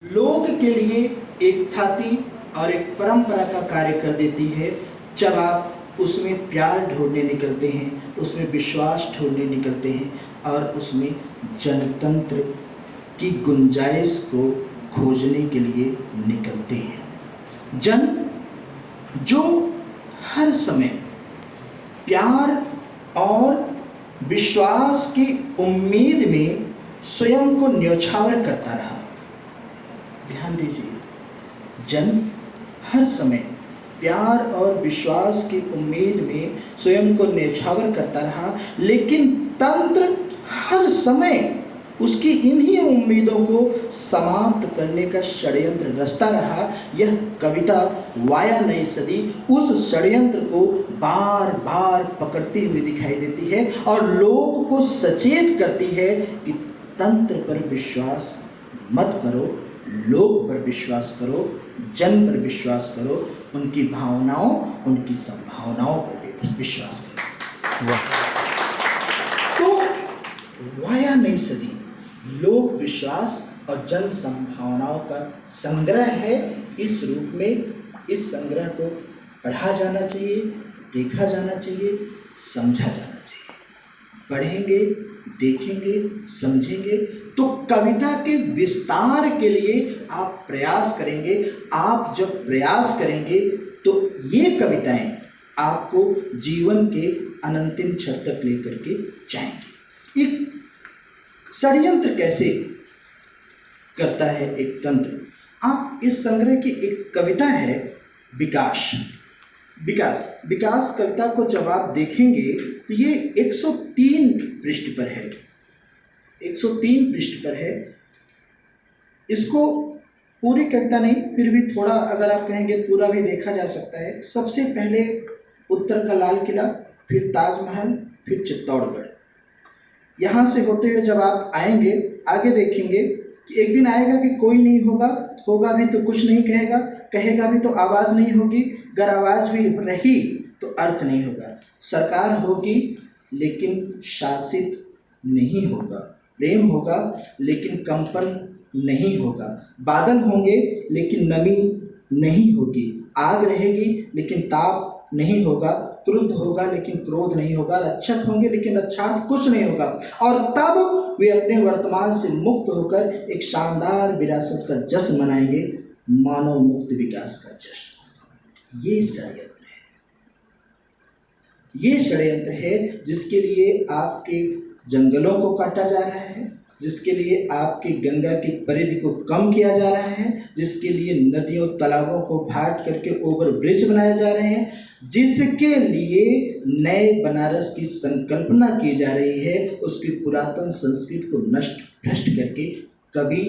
लोक के लिए एक ख्याति और एक परंपरा का कार्य कर देती है। जब आप उसमें प्यार ढूंढने निकलते हैं, उसमें विश्वास ढूंढने निकलते हैं और उसमें जनतंत्र की गुंजाइश को खोजने के लिए निकलते हैं। जन जो हर समय प्यार और विश्वास की उम्मीद में स्वयं को न्यौछावर करता रहा। ध्यान दीजिए, जन हर समय प्यार और विश्वास की उम्मीद में स्वयं को न्यौछावर करता रहा, लेकिन तंत्र हर समय उसकी इन्हीं उम्मीदों को समाप्त करने का षड्यंत्र रचता रहा। यह कविता वाया नई सदी उस षड्यंत्र को बार बार पकड़ती हुई दिखाई देती है और लोगों को सचेत करती है कि तंत्र पर विश्वास मत करो, लोक पर विश्वास करो, जन पर विश्वास करो, उनकी भावनाओं, उनकी संभावनाओं पर विश्वास करो। तो वाया नई सदी लोक विश्वास और जन संभावनाओं का संग्रह है। इस रूप में इस संग्रह को पढ़ा जाना चाहिए, देखा जाना चाहिए, समझा जाना चाहिए। पढ़ेंगे, देखेंगे, समझेंगे तो कविता के विस्तार के लिए आप प्रयास करेंगे। आप जब प्रयास करेंगे तो ये कविताएं आपको जीवन के अनंतिम क्षण तक लेकर के जाएंगे। एक षड्यंत्र कैसे करता है एक तंत्र, आप इस संग्रह की एक कविता है विकास। विकास कविता को जब आप देखेंगे तो ये 103 पृष्ठ पर है। 103 पृष्ठ पर है। इसको पूरी कविता नहीं, फिर भी थोड़ा अगर आप कहेंगे पूरा भी देखा जा सकता है। सबसे पहले उत्तर का लाल किला, फिर ताजमहल, फिर चित्तौड़गढ़। यहाँ से होते हुए जब आप आएंगे, आगे देखेंगे कि एक दिन आएगा कि कोई नहीं होगा, होगा भी तो कुछ नहीं कहेगा, कहेगा भी तो आवाज़ नहीं होगी, अगर आवाज़ भी रही तो अर्थ नहीं होगा। सरकार होगी लेकिन शासित नहीं होगा, प्रेम होगा लेकिन कंपन नहीं होगा, बादल होंगे लेकिन नमी नहीं होगी, आग रहेगी लेकिन ताप नहीं होगा, क्रुद्ध होगा लेकिन क्रोध नहीं होगा, रक्षक होंगे लेकिन रक्षार्थ कुछ नहीं होगा। और तब वे अपने वर्तमान से मुक्त होकर एक शानदार विरासत का जश्न मनाएंगे, मानव मुक्त विकास का जश्न। ये षड्यंत्र है, ये षड्यंत्र है जिसके लिए आपके जंगलों को काटा जा रहा है, जिसके लिए आपकी गंगा की परिधि को कम किया जा रहा है, जिसके लिए नदियों तालाबों को फाड़ करके ओवर ब्रिज बनाए जा रहे हैं, जिसके लिए नए बनारस की संकल्पना की जा रही है, उसकी पुरातन संस्कृति को नष्ट भ्रष्ट करके कवि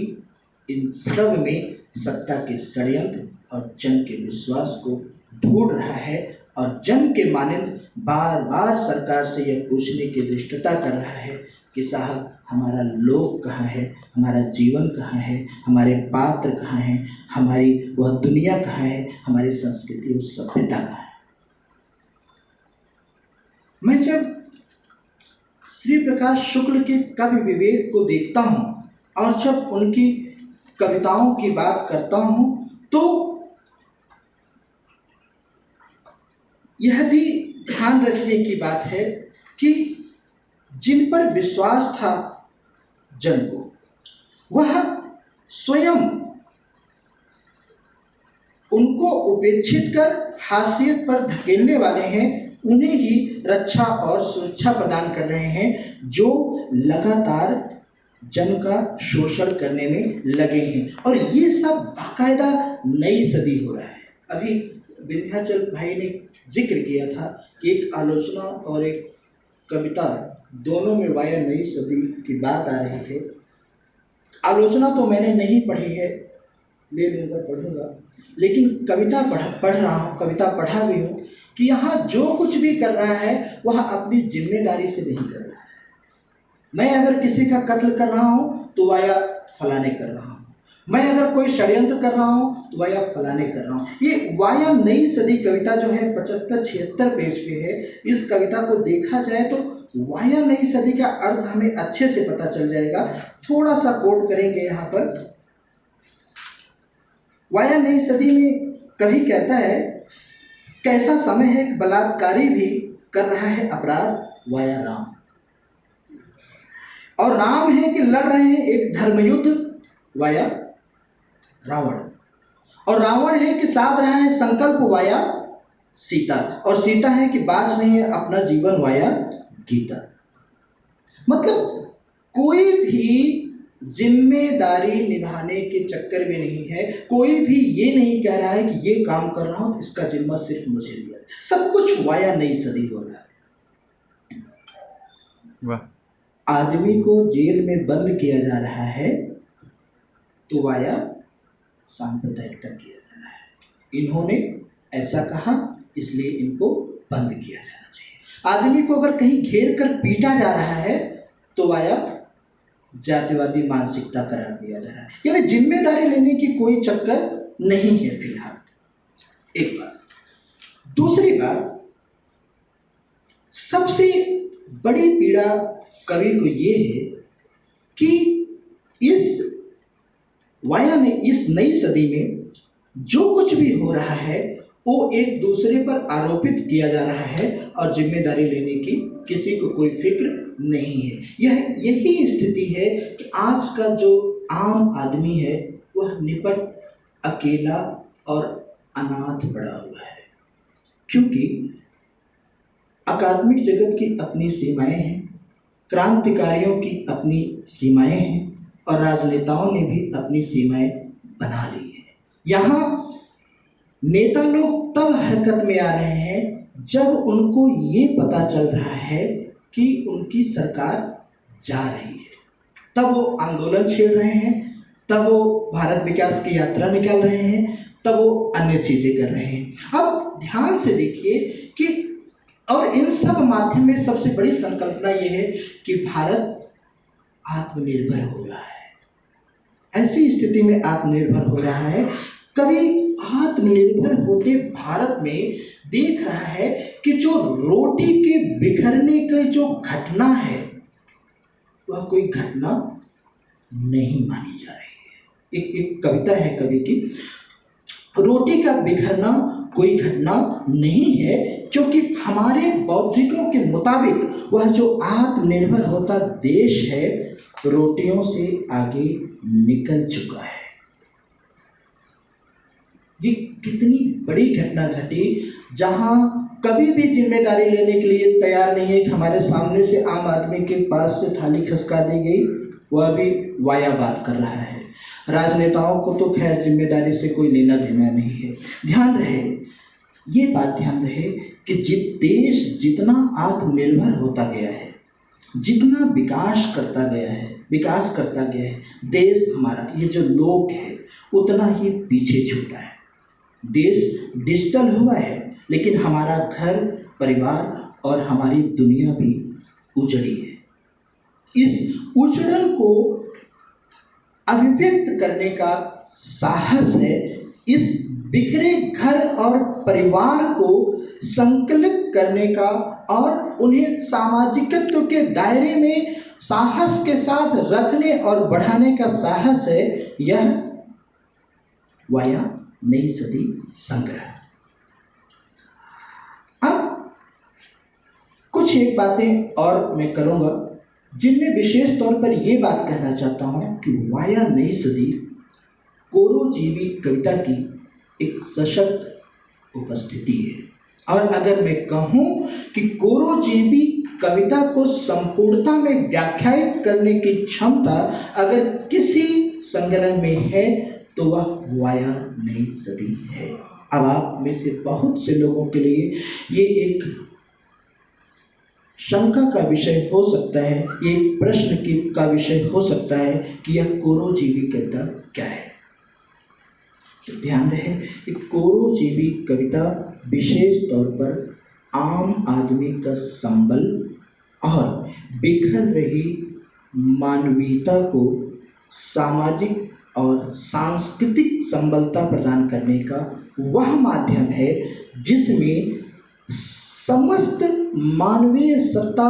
इन सब में सत्ता के षड्यंत्र और जन के विश्वास को ढूंढ रहा है। और जन के मानंद बार बार सरकार से यह पूछने की दृष्टता कर रहा है कि साहब हमारा लोक कहाँ है, हमारा जीवन कहाँ है, हमारे पात्र कहाँ हैं, हमारी वह दुनिया कहाँ है, हमारी संस्कृति और सभ्यता कहाँ है। मैं जब श्री प्रकाश शुक्ल के कवि विवेक को देखता हूँ और जब उनकी कविताओं की बात करता हूँ तो यह भी ध्यान रखने की बात है कि जिन पर विश्वास था जन को, वह स्वयं उनको उपेक्षित कर हाशियत पर धकेलने वाले हैं, उन्हें ही रक्षा और सुरक्षा प्रदान कर रहे हैं जो लगातार जन का शोषण करने में लगे हैं। और ये सब बाकायदा नई सदी हो रहा है। अभी विंध्याचल भाई ने जिक्र किया था कि एक आलोचना और एक कविता दोनों में वाया नई सदी की बात आ रही थी। आलोचना तो मैंने नहीं पढ़ी है, ले लूँगा, पढ़ूँगा, लेकिन कविता पढ़ रहा हूँ, कविता पढ़ा भी हूँ कि यहाँ जो कुछ भी कर रहा है वह अपनी जिम्मेदारी से नहीं कर रहा है। मैं अगर किसी का कत्ल कर रहा हूँ तो वाया फलाने कर रहा हूँ, मैं अगर कोई षड्यंत्र कर रहा हूँ तो वाया फलाने कर रहा हूँ। ये वाया नई सदी कविता जो है 75-76 पेज पे है। इस कविता को देखा जाए तो वाया नई सदी का अर्थ हमें अच्छे से पता चल जाएगा। थोड़ा सा कोट करेंगे यहाँ पर वाया नई सदी में कवि कहता है, कैसा समय है कि बलात्कारी भी कर रहा है अपराध, वाया राम। और राम है कि लड़ रहे हैं एक धर्मयुद्ध, वाया रावण। और रावण है कि साध रहा है संकल्प, वाया सीता। और सीता है कि बाज नहीं है अपना जीवन, वाया गीता। मतलब कोई भी जिम्मेदारी निभाने के चक्कर में नहीं है, कोई भी ये नहीं कह रहा है कि ये काम कर रहा हूं इसका जिम्मा सिर्फ मुझे दिया। सब कुछ वाया नई सदी हो रहा है। वाह। आदमी को जेल में बंद किया जा रहा है तो वाया सांप्रदायिकता किया जा रहा है। इन्होंने ऐसा कहा इसलिए इनको बंद किया जाना चाहिए। आदमी को अगर कहीं घेर कर पीटा जा रहा है तो वाया जातिवादी मानसिकता करार दिया जा रहा है। यानी जिम्मेदारी लेने की कोई चक्कर नहीं है फिलहाल। एक बात। दूसरी बात, सबसे बड़ी पीड़ा कवि को ये है कि इस वाया ने इस नई सदी में जो कुछ भी हो रहा है वो एक दूसरे पर आरोपित किया जा रहा है और जिम्मेदारी लेने की किसी को कोई फिक्र नहीं है। यही स्थिति है कि आज का जो आम आदमी है वह निपट अकेला और अनाथ पड़ा हुआ है, क्योंकि अकादमिक जगत की अपनी सीमाएं हैं, क्रांतिकारियों की अपनी सीमाएं हैं और राजनेताओं ने भी अपनी सीमाएं बना ली है। यहाँ नेता लोग तब हरकत में आ रहे हैं जब उनको ये पता चल रहा है कि उनकी सरकार जा रही है, तब वो आंदोलन छेड़ रहे हैं, तब वो भारत विकास की यात्रा निकाल रहे हैं, तब वो अन्य चीजें कर रहे हैं। अब ध्यान से देखिए कि और इन सब माध्यम में सबसे बड़ी संकल्पना ये है कि भारत आत्मनिर्भर हो रहा है। ऐसी स्थिति में आत्मनिर्भर हो रहा है, कभी आत्मनिर्भर होते भारत में देख रहा है कि जो रोटी के बिखरने की जो घटना है वह कोई घटना नहीं मानी जा रही है। एक कविता है कवि की, रोटी का बिखरना कोई घटना नहीं है, क्योंकि हमारे बौद्धिकों के मुताबिक वह जो आत्मनिर्भर होता देश है रोटियों से आगे निकल चुका है। ये कितनी बड़ी घटना घटी जहां कभी भी जिम्मेदारी लेने के लिए तैयार नहीं है कि हमारे सामने से आम आदमी के पास से थाली खसका दी गई, वह भी वाया बात कर रहा है। राजनेताओं को तो खैर जिम्मेदारी से कोई लेना देना नहीं है। ध्यान रहे, ये बात ध्यान रहे कि देश जितना आत्मनिर्भर होता गया है, जितना विकास करता गया है देश हमारा, ये जो लोग है उतना ही पीछे छूटा है। देश डिजिटल हुआ है लेकिन हमारा घर परिवार और हमारी दुनिया भी उजड़ी है। इस उजड़न को अभिव्यक्त करने का साहस है, इस बिखरे घर और परिवार को संकलित करने का और उन्हें सामाजिकत्व के दायरे में साहस के साथ रखने और बढ़ाने का साहस है। यह वाया नई सदी संग्रह। अब कुछ एक बातें और मैं करूंगा जिनमें विशेष तौर पर यह बात कहना चाहता हूं कि वाया नई सदी कोरोजीवी कविता की एक सशक्त उपस्थिति है। और अगर मैं कहूं कि कोरोजीवी कविता को संपूर्णता में व्याख्यायित करने की क्षमता अगर किसी संग्रह में है तो वह वाया नई सदी है। अब आप में से बहुत से लोगों के लिए ये एक शंका का विषय हो सकता है, ये एक प्रश्न का विषय हो सकता है कि यह कोरोजीवी कविता क्या है। तो ध्यान रहे कि कोरोजीवी कविता विशेष तौर पर आम आदमी का संबल और बिखर रही मानवीयता को सामाजिक और सांस्कृतिक संबलता प्रदान करने का वह माध्यम है जिसमें समस्त मानवीय सत्ता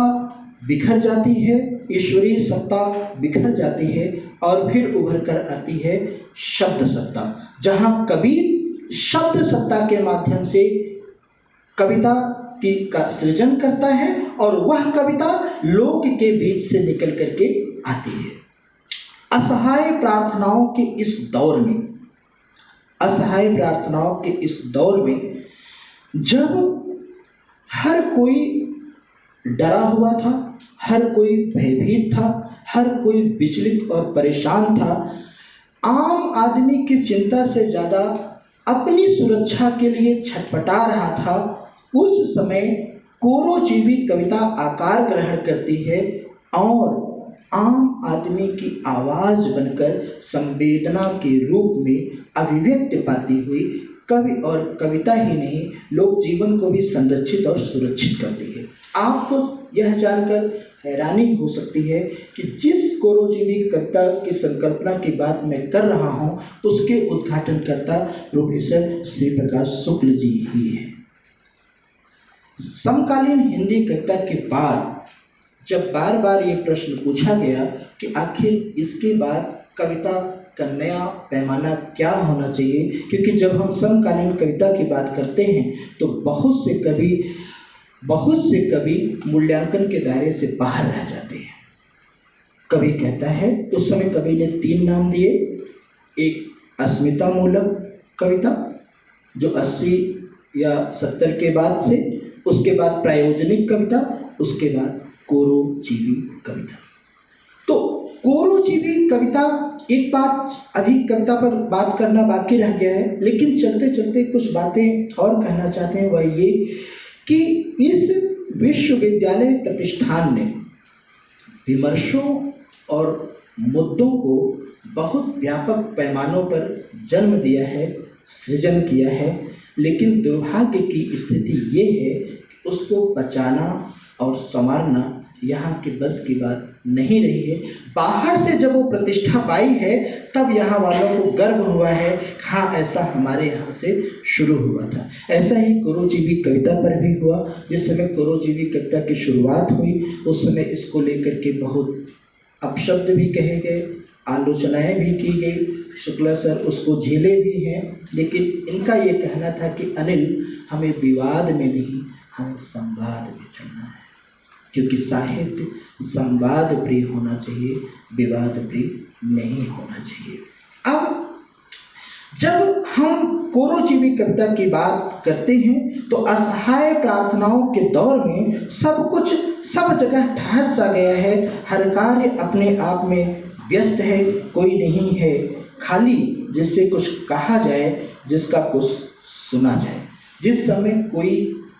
बिखर जाती है, ईश्वरीय सत्ता बिखर जाती है और फिर उभर कर आती है शब्द सत्ता, जहाँ कबीर शब्द सत्ता के माध्यम से कविता का सृजन करता है और वह कविता लोक के बीच से निकल करके आती है। असहाय प्रार्थनाओं के इस दौर में, असहाय प्रार्थनाओं के इस दौर में जब हर कोई डरा हुआ था, हर कोई भयभीत था, हर कोई विचलित और परेशान था, आम आदमी की चिंता से ज़्यादा अपनी सुरक्षा के लिए छटपटा रहा था, उस समय कोरोजीवी कविता आकार ग्रहण करती है और आम आदमी की आवाज़ बनकर संवेदना के रूप में अभिव्यक्ति पाती हुई कवि और कविता ही नहीं, लोक जीवन को भी संरक्षित और सुरक्षित करती है। आपको यह जानकर हैरानी हो सकती है कि जिस कोरोजीवी कविता की संकल्पना की बात मैं कर रहा हूँ, उसके उद्घाटनकर्ता प्रोफेसर श्री प्रकाश शुक्ल जी ही हैं। समकालीन हिंदी कविता के बाद जब बार बार ये प्रश्न पूछा गया कि आखिर इसके बाद कविता का नया पैमाना क्या होना चाहिए, क्योंकि जब हम समकालीन कविता की बात करते हैं तो बहुत से कवि मूल्यांकन के दायरे से बाहर रह जाते हैं। कवि कहता है, उस समय कवि ने 3 नाम दिए, एक अस्मिता मूलक कविता जो 80 या 70 के बाद से, उसके बाद प्रायोजनिक कविता, उसके बाद कोरोजीवी कविता। तो कोरोजीवी कविता, एक बात अभी कविता पर बात करना बाकी रह गया है, लेकिन चलते चलते कुछ बातें और कहना चाहते हैं, वह ये कि इस विश्वविद्यालय प्रतिष्ठान ने विमर्शों और मुद्दों को बहुत व्यापक पैमानों पर जन्म दिया है, सृजन किया है, लेकिन दुर्भाग्य की स्थिति ये है कि उसको बचाना और संवारना यहाँ के बस की बात नहीं रही है। बाहर से जब वो प्रतिष्ठा पाई है तब यहाँ वालों को गर्व हुआ है, हाँ ऐसा हमारे यहाँ से शुरू हुआ था। ऐसा ही कोरोजीवी कविता पर भी हुआ। जिस समय कोरोजीवी कविता की शुरुआत हुई उस समय इसको लेकर के बहुत अपशब्द भी कहे गए, आलोचनाएं भी की गई, शुक्ला सर उसको झेले भी हैं, लेकिन इनका ये कहना था कि अनिल, हमें विवाद में नहीं, हमें संवाद में चलना है, क्योंकि साहित्य संवाद प्रिय होना चाहिए, विवाद प्रिय नहीं होना चाहिए। अब जब हम कोरोजीवी कविता की बात करते हैं तो असहाय प्रार्थनाओं के दौर में सब कुछ सब जगह ठहर सा गया है, हर कार्य अपने आप में व्यस्त है, कोई नहीं है खाली जिससे कुछ कहा जाए, जिसका कुछ सुना जाए। जिस समय कोई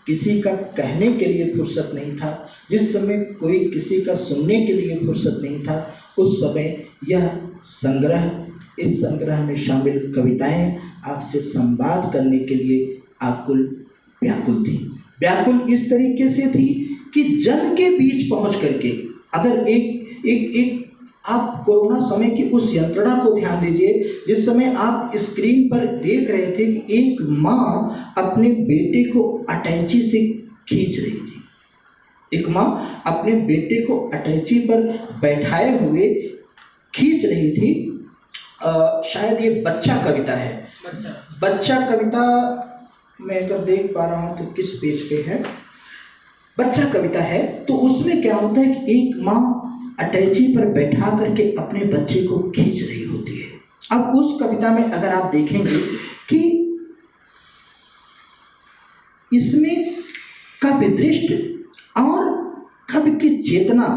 किसी का कहने के लिए फुर्सत नहीं था, जिस समय कोई किसी का सुनने के लिए फुर्सत नहीं था, उस समय यह संग्रह, इस संग्रह में शामिल कविताएं आपसे संवाद करने के लिए आकुल व्याकुल थी। व्याकुल इस तरीके से थी कि जन के बीच पहुंच करके, अगर एक आप कोरोना समय की उस यंत्रणा को ध्यान दीजिए, जिस समय आप स्क्रीन पर देख रहे थे कि एक माँ अपने बेटे को अटैची से खींच रही थी, एक माँ अपने बेटे को अटैची पर बैठाए हुए खींच रही थी। शायद ये बच्चा कविता है, बच्चा कविता मैं अगर देख पा रहा हूँ तो किस पेज पे है, बच्चा कविता है। तो उसमें क्या होता है कि एक माँ अटैची पर बैठा करके अपने बच्चे को खींच रही होती है। अब उस कविता में अगर आप देखेंगे कि इसमें कवि दृष्टि और कवि की चेतना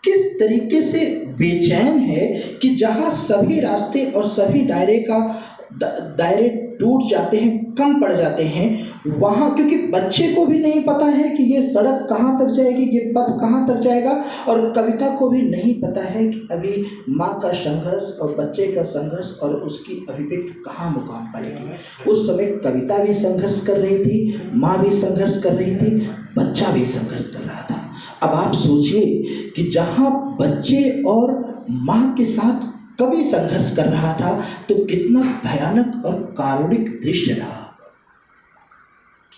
किस तरीके से बेचैन है कि जहां सभी रास्ते और सभी दायरे टूट जाते हैं, कम पड़ जाते हैं, वहाँ क्योंकि बच्चे को भी नहीं पता है कि ये सड़क कहाँ तक जाएगी, ये पथ कहाँ तक जाएगा, और कविता को भी नहीं पता है कि अभी माँ का संघर्ष और बच्चे का संघर्ष और उसकी अभिव्यक्ति कहाँ मुकाम पाएगी। उस समय कविता भी संघर्ष कर रही थी, माँ भी संघर्ष कर रही थी, बच्चा भी संघर्ष कर रहा था। अब आप सोचिए कि जहाँ बच्चे और माँ के साथ कवि संघर्ष कर रहा था तो कितना भयानक और कारुणिक दृश्य रहा।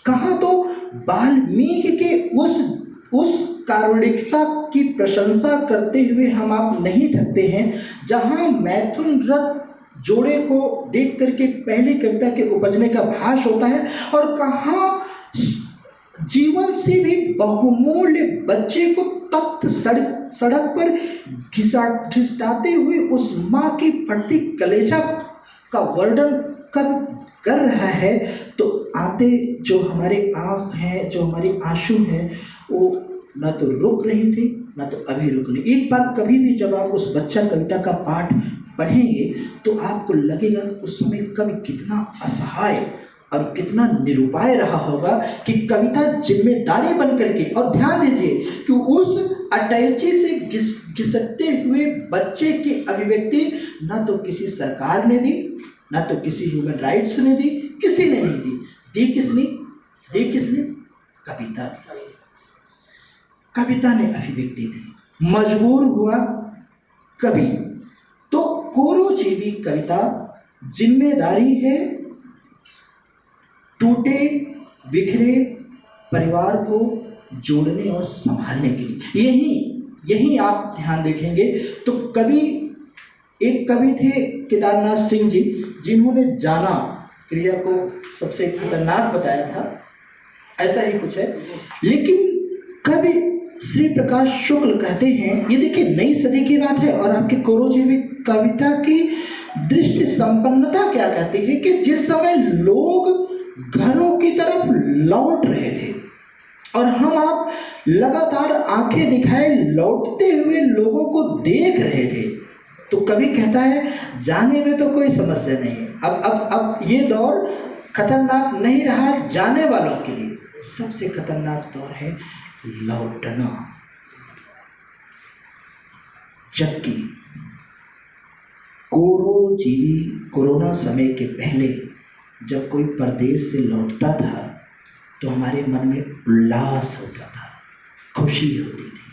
कहाँ तो वाल्मीकि के उस उस कारुणिकता की प्रशंसा करते हुए हम आप नहीं थकते हैं, जहाँ मैथुन रथ जोड़े को देख करके पहली कविता के उपजने का भास होता है, और कहाँ जीवन से भी बहुमूल्य बच्चे को तप्त सड़क पर घिसटाते हुए उस माँ की फटती कलेजा का वर्णन कर रहा है, तो आते जो हमारे आँख हैं, जो हमारी आंसू हैं, वो ना तो रुक रही थी, ना तो अभी रुक नहीं। एक बार कभी भी जब आप उस बच्चा कविता का पाठ पढ़ेंगे तो आपको लगेगा उस समय कवि कितना असहाय और कितना निरुपाय रहा होगा कि कविता जिम्मेदारी बन करके, और ध्यान दीजिए कि उस अटैची से घिसकते हुए बच्चे की अभिव्यक्ति ना तो किसी सरकार ने दी, ना तो किसी ह्यूमन राइट्स ने दी, किसी ने नहीं दी किसने? कविता ने अभिव्यक्ति दी। मजबूर हुआ कवि। तो कोरोजीवी कविता जिम्मेदारी है टूटे बिखरे परिवार को जोड़ने और संभालने के लिए। यही आप ध्यान देखेंगे तो एक कवि थे केदारनाथ सिंह जी, जिन्होंने जाना क्रिया को सबसे खतरनाक बताया था, ऐसा ही कुछ है। लेकिन कवि श्री प्रकाश शुक्ल कहते हैं, ये देखिए नई सदी की बात है, और आपके कोरोजीवी कविता की दृष्टि संपन्नता क्या कहती है कि जिस समय लोग घरों की तरफ लौट रहे थे और हम आप लगातार आंखें दिखाए लौटते हुए लोगों को देख रहे थे, तो कवि कहता है जाने में तो कोई समस्या नहीं है। अब ये दौर खतरनाक नहीं रहा जाने वालों के लिए, सबसे खतरनाक दौर है लौटना। जबकि कोरोजीवी कोरोना समय के पहले जब कोई परदेश से लौटता था तो हमारे मन में उल्लास होता था, खुशी होती थी,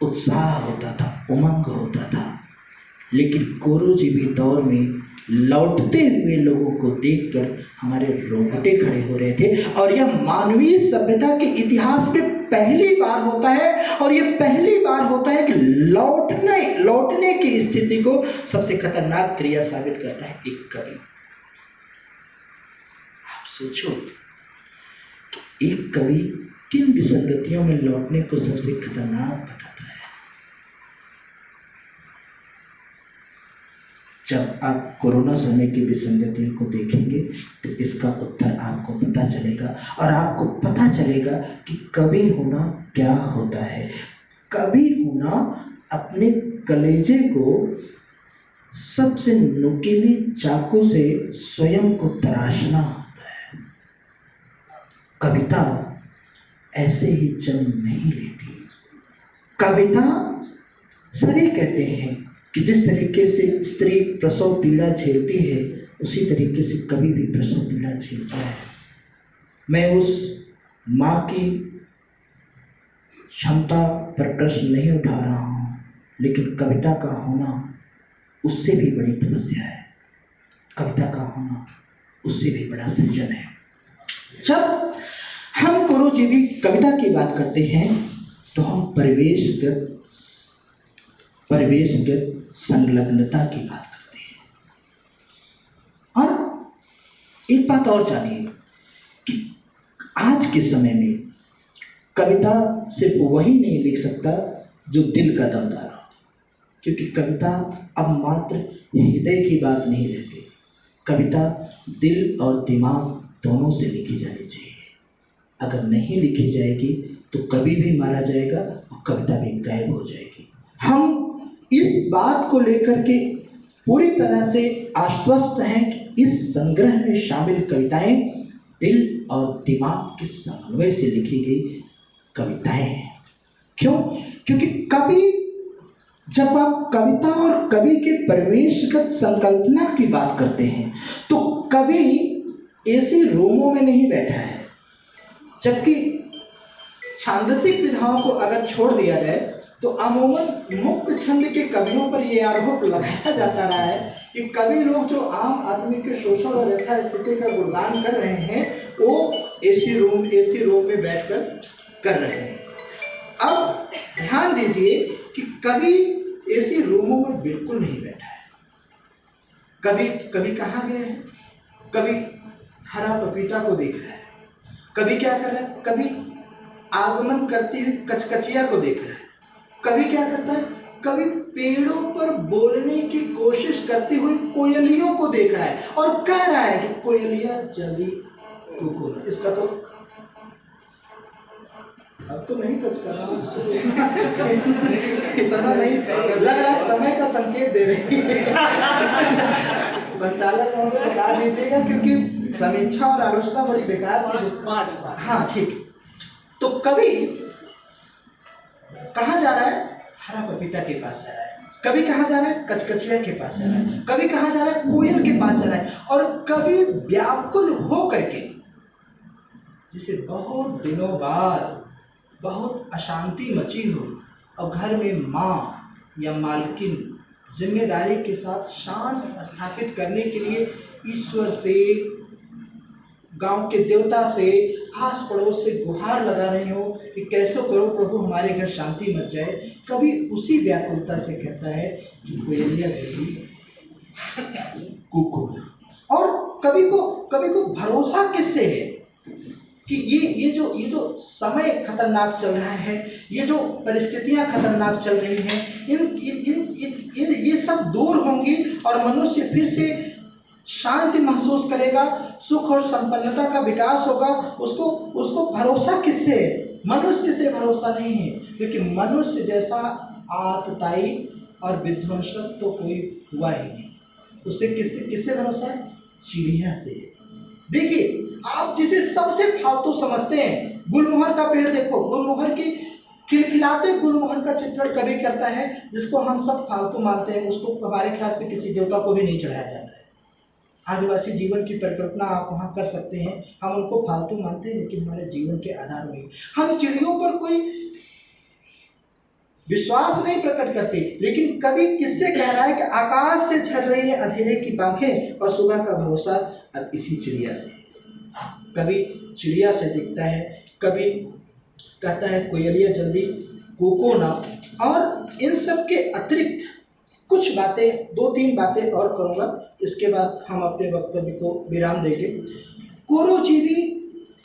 उत्साह होता था, उमंग होता था। लेकिन कोरोजीवी दौर में लौटते हुए लोगों को देखकर हमारे रोंगटे खड़े हो रहे थे, और यह मानवीय सभ्यता के इतिहास में पहली बार होता है, और यह पहली बार होता है कि लौटने की स्थिति को सबसे खतरनाक क्रिया साबित करता है एक कवि। आप सोचो कि एक कवि किन विसंगतियों में लौटने को सबसे खतरनाक बताता है। जब आप कोरोना समय की विसंगतियों को देखेंगे तो इसका उत्तर आपको पता चलेगा, और आपको पता चलेगा कि कवि होना क्या होता है। कवि होना अपने कलेजे को सबसे नुकीली चाकू से स्वयं को तराशना होता है। कविता ऐसे ही जन्म नहीं लेती। कविता सभी कहते हैं कि जिस तरीके से स्त्री प्रसव पीड़ा झेलती है, उसी तरीके से कवि भी प्रसव पीड़ा झेलता है। मैं उस माँ की क्षमता पर प्रश्न नहीं उठा रहा हूँ, लेकिन कविता का होना उससे भी बड़ी तपस्या है। कविता का होना उससे भी बड़ा सृजन है। जब हम कोरोजीवी कविता की बात करते हैं तो हम परिवेशगत संलग्नता की बात करते हैं। और एक बात और जानिए कि आज के समय में कविता सिर्फ वही नहीं लिख सकता जो दिल का दमदार हो, क्योंकि कविता अब मात्र हृदय की बात नहीं रहती। कविता दिल और दिमाग दोनों से लिखी जानी चाहिए। अगर नहीं लिखी जाएगी तो कवि भी मारा जाएगा और कविता भी गायब हो जाएगी। हम इस बात को लेकर के पूरी तरह से आश्वस्त हैं कि इस संग्रह में शामिल कविताएं दिल और दिमाग के समन्वय से लिखी गई कविताएं हैं। क्यों? क्योंकि कवि, जब आप कविता और कवि के परिवेशगत संकल्पना की बात करते हैं तो कवि ऐसे रूमों में नहीं बैठा है। जबकि छांदसिक विधाओं को अगर छोड़ दिया जाए तो अमूमन मुक्त छंद के कवियों पर यह आरोप लगाया जाता रहा है कि कवि लोग जो आम आदमी के शोषण और यथा स्थिति का गुणगान कर रहे हैं वो एसी रूम में बैठकर कर रहे हैं। अब ध्यान दीजिए कि कभी ऐसे रूमों में बिल्कुल नहीं बैठा है, कभी कभी कहाँ गए हैं, कभी हरा पपीता को देख रहा है, कभी क्या कर रहा है, कभी आगमन करती हुई कचकचिया को देख रहा है, कभी क्या करता है, कभी पेड़ों पर बोलने की कोशिश करती हुई कोयलियों को देख रहा है और कह रहा है कि कोयलिया जल्दी कुकू। इसका तो अब तो नहीं टच कर रहा इतना नहीं लग रहा, समय का संकेत दे रही है संचालक महोदय बता दीजिएगा, क्योंकि समीक्षा और आलोचना बड़ी बेकार थी। 5 हाँ ठीक। तो कभी कहाँ जा रहा है, हरा पपीता के पास जा रहा है, कभी कहाँ जा रहा है, कचकचिया के पास जा रहा है, कभी कहाँ जा रहा है, कोयल के पास जा रहा है, और कभी व्याकुल हो करके जिसे बहुत दिनों बाद बहुत अशांति मची हो और घर में माँ या मालकिन जिम्मेदारी के साथ शांत स्थापित करने के लिए ईश्वर से, गांव के देवता से, आस पड़ोस से गुहार लगा रहे हो कि कैसे करो प्रभु हमारे घर शांति मच जाए, कभी उसी व्याकुलता से कहता है कि कोयलिया जल्दी कुकू। और कभी को भरोसा किससे है कि ये जो समय खतरनाक चल रहा है, ये जो परिस्थितियां खतरनाक चल रही हैं, ये सब दूर होंगी और मनुष्य फिर से शांति महसूस करेगा, सुख और संपन्नता का विकास होगा। उसको भरोसा किससे है? मनुष्य से भरोसा नहीं है, क्योंकि मनुष्य जैसा आतताई और विध्वंसक तो कोई हुआ ही नहीं। उससे किससे भरोसा है? चिड़िया से। देखिए, आप जिसे सबसे फालतू समझते हैं, गुलमोहर का पेड़ देखो, गुलमोहर की खिलखिलाते गुलमोहर का चित्रण कभी करता है, जिसको हम सब फालतू मानते हैं, उसको हमारे ख्याल से किसी देवता को भी नहीं चढ़ाया जाता है। आदिवासी जीवन की परिकल्पना आप वहाँ कर सकते हैं, हम उनको फालतू मानते हैं, लेकिन हमारे जीवन के आधार में हम चिड़ियों पर कोई विश्वास नहीं प्रकट करते। लेकिन कभी किससे कह रहा है कि आकाश से झड़ रही है अंधेरे की पंखें और सुबह का भरोसा अब इसी चिड़िया से। कभी चिड़िया से दिखता है, कभी कहता है कोयलिया जल्दी कोको ना। और इन सब के अतिरिक्त कुछ बातें, 2-3 बातें और करूँगा, इसके बाद हम अपने वक्तव्य को विराम देंगे। कोरोजीवी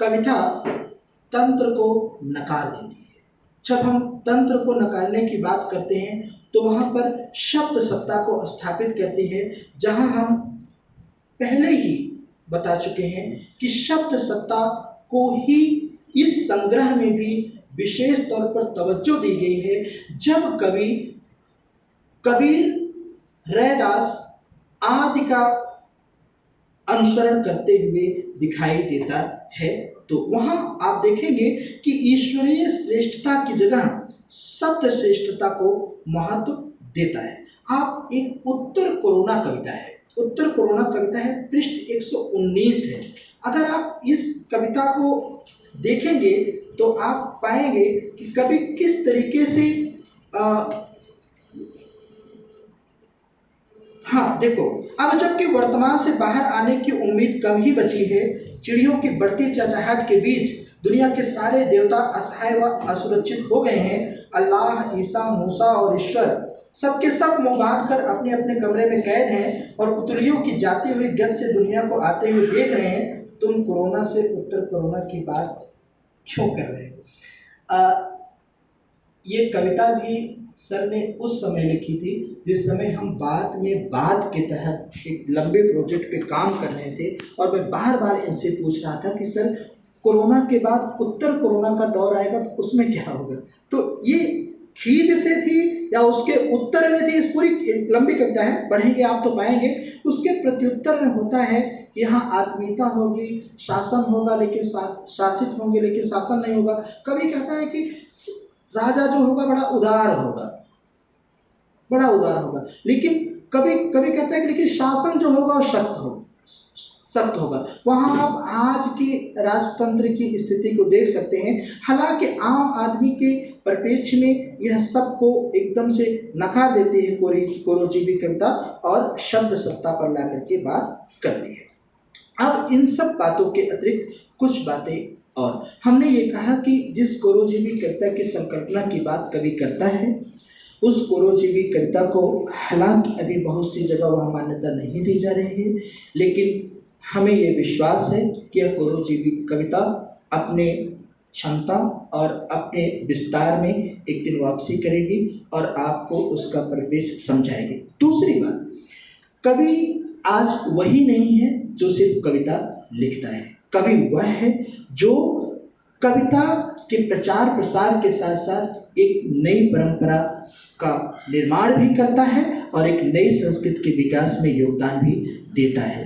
कविता तंत्र को नकार देती है। जब हम तंत्र को नकारने की बात करते हैं तो वहाँ पर शब्द सत्ता को स्थापित करती है, जहाँ हम पहले ही बता चुके हैं कि शब्द सत्ता को ही इस संग्रह में भी विशेष तौर पर तवज्जो दी गई है। जब कबीर, रैदास आदि का अनुसरण करते हुए दिखाई देता है, तो वहाँ आप देखेंगे कि ईश्वरीय श्रेष्ठता की जगह शब्द श्रेष्ठता को महत्व देता है। आप एक उत्तर कोरोना कविता है, उत्तर कोरोना कविता है, पृष्ठ 119 है। अगर आप इस कविता को देखेंगे तो आप पाएंगे कि कवि किस तरीके से हाँ देखो, अब जबकि वर्तमान से बाहर आने की उम्मीद कम ही बची है, चिड़ियों की बढ़ती चहचहाट के बीच दुनिया के सारे देवता असहाय व असुरक्षित हो गए हैं। अल्लाह, ईसा, मूसा और ईश्वर सबके सब मुंह बांध कर अपने अपने कमरे में कैद हैं और पुतलियों की जाती हुई गत से दुनिया को आते हुए देख रहे हैं। तुम कोरोना से उत्तर कोरोना की बात क्यों कर रहे हो? ये कविता भी सर ने उस समय लिखी थी जिस समय हम बात के तहत एक लंबे प्रोजेक्ट पे काम कर रहे थे, और मैं बार बार इनसे पूछ रहा था कि सर कोरोना के बाद उत्तर कोरोना का दौर आएगा तो उसमें क्या होगा। तो ये खींच से थी या उसके उत्तर में थी, इस पूरी लंबी कविता है, पढ़ेंगे आप तो पाएंगे। उसके प्रत्युत्तर में होता है कि यहाँ आत्मीयता होगी, शासन होगा लेकिन शासित होंगे लेकिन शासन नहीं होगा। कभी कहता है कि राजा जो होगा बड़ा उदार होगा, बड़ा उदार होगा, लेकिन कभी कहता है कि लेकिन शासन जो होगा वो सख्त होगा। वहाँ आप आज के राजतंत्र की स्थिति को देख सकते हैं। हालांकि आम आदमी के परिप्रेक्ष्य में यह सबको एकदम से नकार देती है कोरोजीवी कविता और शब्द सत्ता पर ला करके बात करती है। अब इन सब बातों के अतिरिक्त कुछ बातें और हमने ये कहा कि जिस कोरोजीवी कविता की संकल्पना की बात कवि करता है, उस कोरोजीवी कविता को हालांकि अभी बहुत सी जगह वह मान्यता नहीं दी जा रही है, लेकिन हमें ये विश्वास है कि यह कोरोजीवी कविता अपने क्षमता और अपने विस्तार में एक दिन वापसी करेगी और आपको उसका परिवेश समझाएगी। दूसरी बात, कवि आज वही नहीं है जो सिर्फ कविता लिखता है। कवि वह है जो कविता के प्रचार प्रसार के साथ साथ एक नई परंपरा का निर्माण भी करता है और एक नई संस्कृति के विकास में योगदान भी देता है।